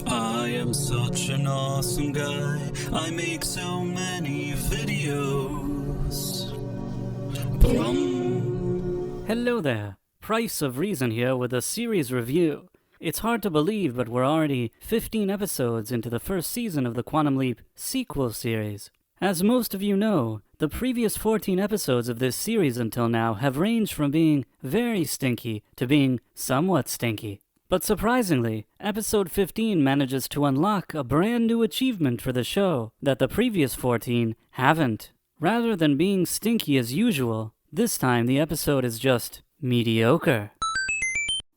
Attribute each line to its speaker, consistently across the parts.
Speaker 1: I am such an awesome guy. I make so many videos.
Speaker 2: Hello there, Price of Reason here with a series review. It's hard to believe, but we're already 15 episodes into the first season of the Quantum Leap sequel series. As most of you know, the previous 14 episodes of this series until now have ranged from being very stinky to being somewhat stinky. But surprisingly, episode 15 manages to unlock a brand new achievement for the show that the previous 14 haven't. Rather than being stinky as usual, this time the episode is just mediocre.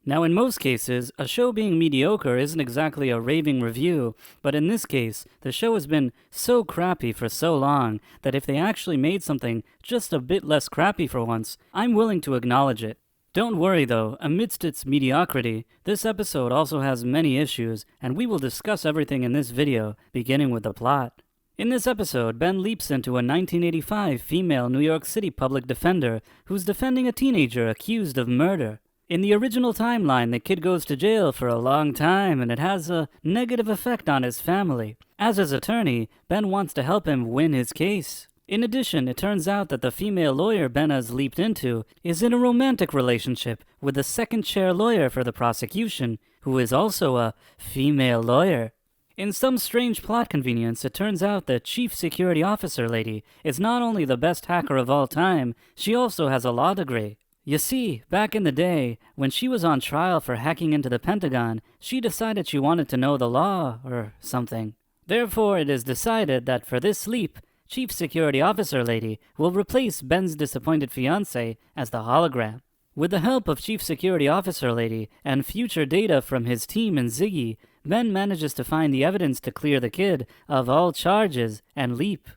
Speaker 2: Now in most cases, a show being mediocre isn't exactly a raving review, but in this case, the show has been so crappy for so long that if they actually made something just a bit less crappy for once, I'm willing to acknowledge it. Don't worry though, amidst its mediocrity, this episode also has many issues, and we will discuss everything in this video, beginning with the plot. In this episode, Ben leaps into a 1985 female New York City public defender who's defending a teenager accused of murder. In the original timeline, the kid goes to jail for a long time, and it has a negative effect on his family. As his attorney, Ben wants to help him win his case. In addition, it turns out that the female lawyer Ben has leaped into is in a romantic relationship with the second chair lawyer for the prosecution, who is also a female lawyer. In some strange plot convenience, it turns out that Chief Security Officer Lady is not only the best hacker of all time, she also has a law degree. You see, back in the day, when she was on trial for hacking into the Pentagon, she decided she wanted to know the law, or something. Therefore, it is decided that for this leap, Chief Security Officer Lady will replace Ben's disappointed fiancé as the hologram. With the help of Chief Security Officer Lady and future data from his team and Ziggy, Ben manages to find the evidence to clear the kid of all charges and leap.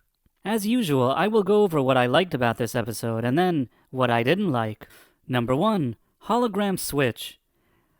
Speaker 2: As usual, I will go over what I liked about this episode and then what I didn't like. Number 1. Hologram switch.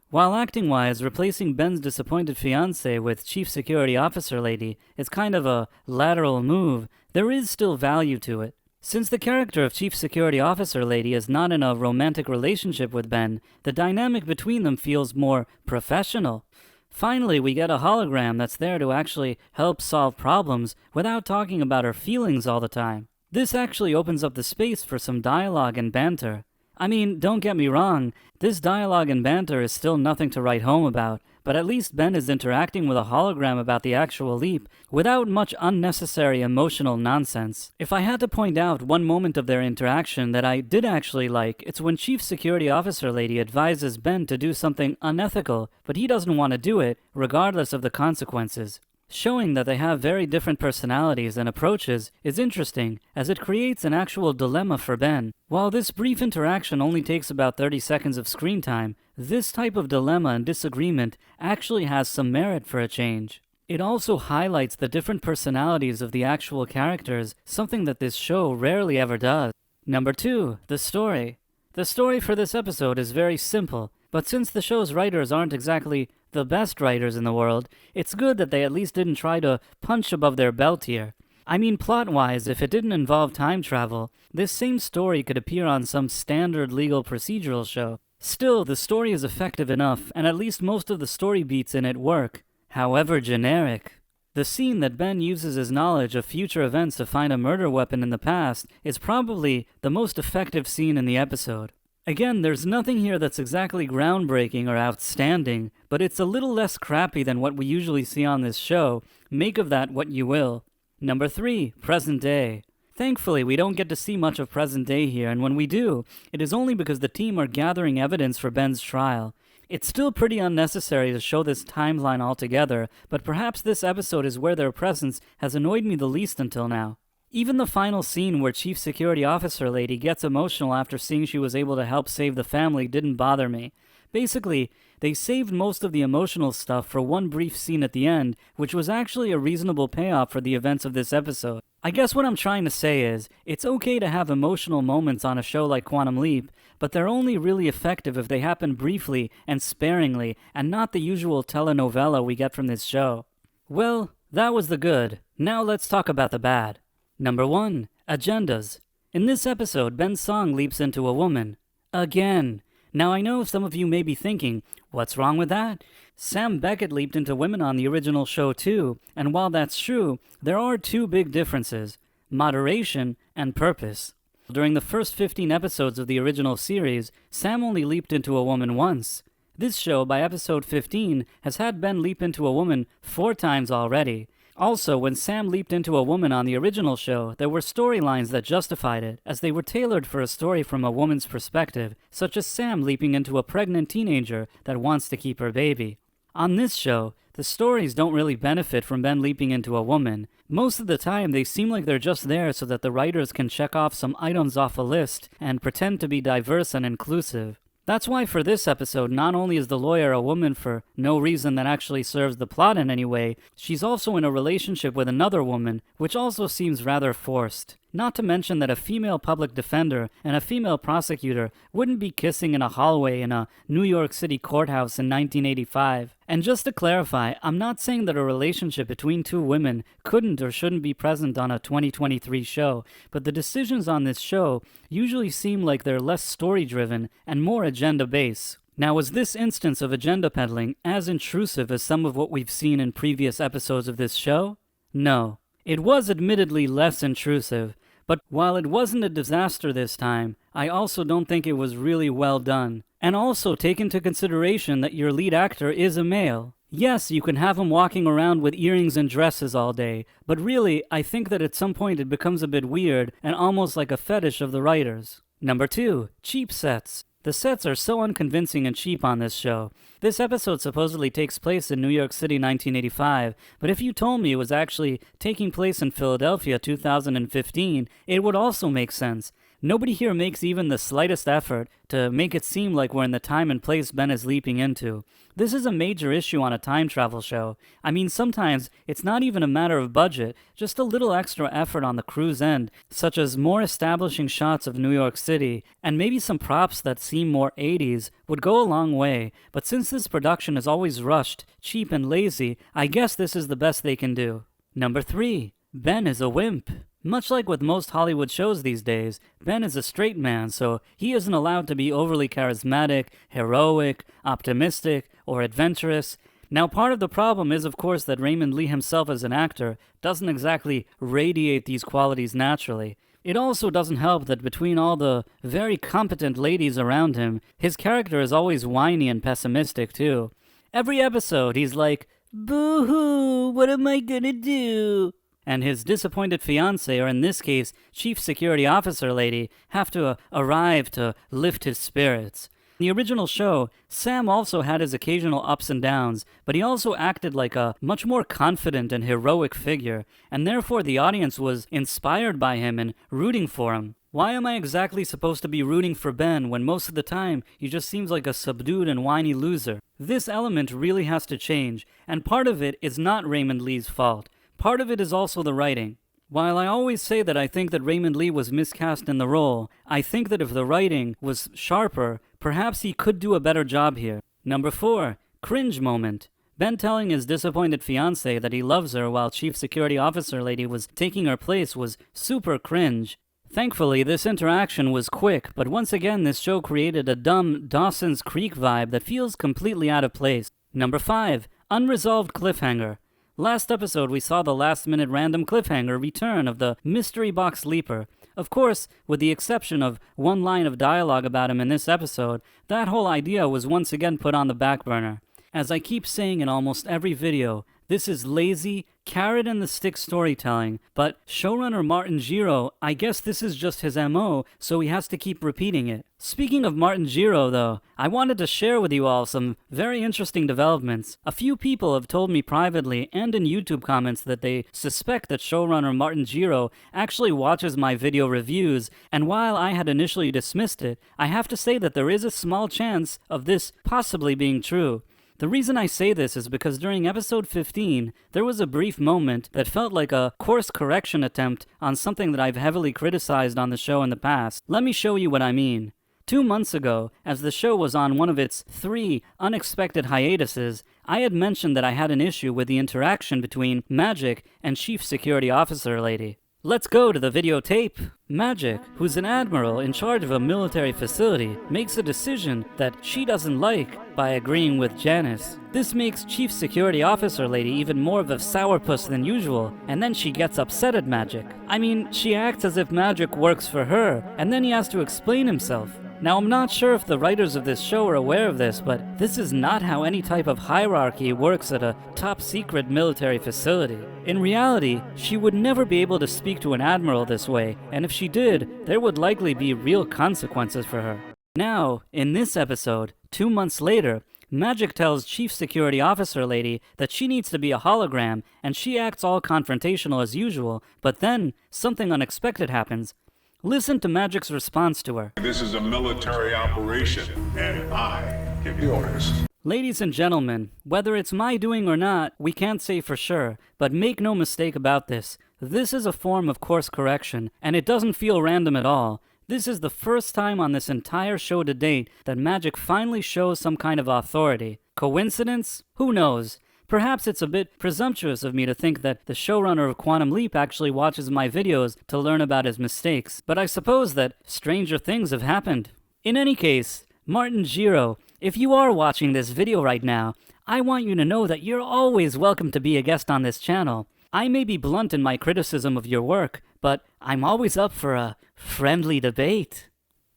Speaker 2: While acting-wise, replacing Ben's disappointed fiancé with Chief Security Officer Lady is kind of a lateral move, there is still value to it. Since the character of Chief Security Officer Lady is not in a romantic relationship with Ben, the dynamic between them feels more professional. Finally, we get a hologram that's there to actually help solve problems without talking about her feelings all the time. This actually opens up the space for some dialogue and banter. I mean, don't get me wrong, this dialogue and banter is still nothing to write home about, but at least Ben is interacting with a hologram about the actual leap without much unnecessary emotional nonsense. If I had to point out one moment of their interaction that I did actually like, it's when Chief Security Officer Lady advises Ben to do something unethical, but he doesn't want to do it, regardless of the consequences. Showing that they have very different personalities and approaches is interesting, as it creates an actual dilemma for Ben. While this brief interaction only takes about 30 seconds of screen time, this type of dilemma and disagreement actually has some merit for a change. It also highlights the different personalities of the actual characters, something that this show rarely ever does. Number 2. The story. The story for this episode is very simple, but since the show's writers aren't exactly the best writers in the world, it's good that they at least didn't try to punch above their belt here. I mean, plot-wise, if it didn't involve time travel, this same story could appear on some standard legal procedural show. Still, the story is effective enough, and at least most of the story beats in it work, however generic. The scene that Ben uses his knowledge of future events to find a murder weapon in the past is probably the most effective scene in the episode. Again, there's nothing here that's exactly groundbreaking or outstanding, but it's a little less crappy than what we usually see on this show. Make of that what you will. Number 3, present day. Thankfully, we don't get to see much of present day here, and when we do, it is only because the team are gathering evidence for Ben's trial. It's still pretty unnecessary to show this timeline altogether, but perhaps this episode is where their presence has annoyed me the least until now. Even the final scene where Chief Security Officer Lady gets emotional after seeing she was able to help save the family didn't bother me. Basically, they saved most of the emotional stuff for one brief scene at the end, which was actually a reasonable payoff for the events of this episode. I guess what I'm trying to say is, it's okay to have emotional moments on a show like Quantum Leap, but they're only really effective if they happen briefly and sparingly, and not the usual telenovela we get from this show. Well, that was the good. Now let's talk about the bad. Number 1. Agendas. In this episode, Ben Song leaps into a woman. Again. Now I know some of you may be thinking, what's wrong with that? Sam Beckett leaped into women on the original show too, and while that's true, there are two big differences: moderation and purpose. During the first 15 episodes of the original series, Sam only leaped into a woman once. This show, by episode 15, has had Ben leap into a woman 4 times already. Also, when Sam leaped into a woman on the original show, there were storylines that justified it, as they were tailored for a story from a woman's perspective, such as Sam leaping into a pregnant teenager that wants to keep her baby. On this show, the stories don't really benefit from Ben leaping into a woman. Most of the time, they seem like they're just there so that the writers can check off some items off a list and pretend to be diverse and inclusive. That's why for this episode, not only is the lawyer a woman for no reason that actually serves the plot in any way, she's also in a relationship with another woman, which also seems rather forced. Not to mention that a female public defender and a female prosecutor wouldn't be kissing in a hallway in a New York City courthouse in 1985. And just to clarify, I'm not saying that a relationship between two women couldn't or shouldn't be present on a 2023 show, but the decisions on this show usually seem like they're less story-driven and more agenda-based. Now, was this instance of agenda peddling as intrusive as some of what we've seen in previous episodes of this show? No. It was admittedly less intrusive, but while it wasn't a disaster this time, I also don't think it was really well done. And also take into consideration that your lead actor is a male. Yes, you can have him walking around with earrings and dresses all day, but really, I think that at some point it becomes a bit weird and almost like a fetish of the writers. Number 2, cheap sets. The sets are so unconvincing and cheap on this show. This episode supposedly takes place in New York City 1985, but if you told me it was actually taking place in Philadelphia 2015, it would also make sense. Nobody here makes even the slightest effort to make it seem like we're in the time and place Ben is leaping into. This is a major issue on a time travel show. I mean, sometimes it's not even a matter of budget, just a little extra effort on the crew's end, such as more establishing shots of New York City, and maybe some props that seem more 80s would go a long way. But since this production is always rushed, cheap, and lazy, I guess this is the best they can do. Number 3, Ben is a wimp. Much like with most Hollywood shows these days, Ben is a straight man, so he isn't allowed to be overly charismatic, heroic, optimistic, or adventurous. Now, part of the problem is, of course, that Raymond Lee himself as an actor doesn't exactly radiate these qualities naturally. It also doesn't help that between all the very competent ladies around him, his character is always whiny and pessimistic too. Every episode, he's like, "Boo-hoo, what am I gonna do?" And his disappointed fiancée, or in this case, chief security officer lady, have to arrive to lift his spirits. In the original show, Sam also had his occasional ups and downs, but he also acted like a much more confident and heroic figure, and therefore the audience was inspired by him and rooting for him. Why am I exactly supposed to be rooting for Ben when most of the time he just seems like a subdued and whiny loser? This element really has to change, and part of it is not Raymond Lee's fault. Part of it is also the writing. While I always say that I think that Raymond Lee was miscast in the role, I think that if the writing was sharper, perhaps he could do a better job here. Number 4, cringe moment. Ben telling his disappointed fiancée that he loves her while Chief Security Officer lady was taking her place was super cringe. Thankfully, this interaction was quick, but once again this show created a dumb Dawson's Creek vibe that feels completely out of place. Number 5, unresolved cliffhanger. Last episode, we saw the last-minute random cliffhanger return of the mystery box leaper. Of course, with the exception of one line of dialogue about him in this episode, that whole idea was once again put on the back burner. As I keep saying in almost every video, this is lazy, carrot-in-the-stick storytelling, but showrunner Martin Giro, I guess this is just his MO, so he has to keep repeating it. Speaking of Martin Giro, though, I wanted to share with you all some very interesting developments. A few people have told me privately and in YouTube comments that they suspect that showrunner Martin Giro actually watches my video reviews, and while I had initially dismissed it, I have to say that there is a small chance of this possibly being true. The reason I say this is because during episode 15, there was a brief moment that felt like a course correction attempt on something that I've heavily criticized on the show in the past. Let me show you what I mean. 2 months ago, as the show was on one of its 3 unexpected hiatuses, I had mentioned that I had an issue with the interaction between Magic and Chief Security Officer Lady. Let's go to the videotape. Magic, who's an admiral in charge of a military facility, makes a decision that she doesn't like by agreeing with Janice. This makes Chief Security Officer Lady even more of a sourpuss than usual, and then she gets upset at Magic. I mean, she acts as if Magic works for her, and then he has to explain himself. Now, I'm not sure if the writers of this show are aware of this, but this is not how any type of hierarchy works at a top-secret military facility. In reality, she would never be able to speak to an admiral this way, and if she did, there would likely be real consequences for her. Now, in this episode, 2 months later, Magic tells Chief Security Officer Lady that she needs to be a hologram, and she acts all confrontational as usual, but then, something unexpected happens. Listen to Magic's response to her.
Speaker 3: This is a military operation, and I give the orders.
Speaker 2: Ladies and gentlemen, whether it's my doing or not, we can't say for sure, but make no mistake about this. This is a form of course correction, and it doesn't feel random at all. This is the first time on this entire show to date that Magic finally shows some kind of authority. Coincidence? Who knows? Perhaps it's a bit presumptuous of me to think that the showrunner of Quantum Leap actually watches my videos to learn about his mistakes, but I suppose that stranger things have happened. In any case, Martin Giro, if you are watching this video right now, I want you to know that you're always welcome to be a guest on this channel. I may be blunt in my criticism of your work, but I'm always up for a friendly debate.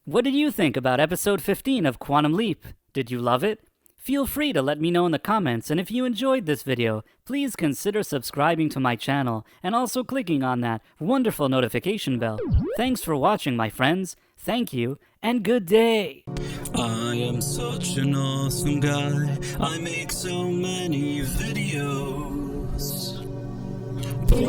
Speaker 2: What did you think about episode 15 of Quantum Leap? Did you love it? Feel free to let me know in the comments, and if you enjoyed this video, please consider subscribing to my channel and also clicking on that wonderful notification bell. Thanks for watching, my friends. Thank you, and good day.
Speaker 1: I am such an awesome guy. I make so many videos. But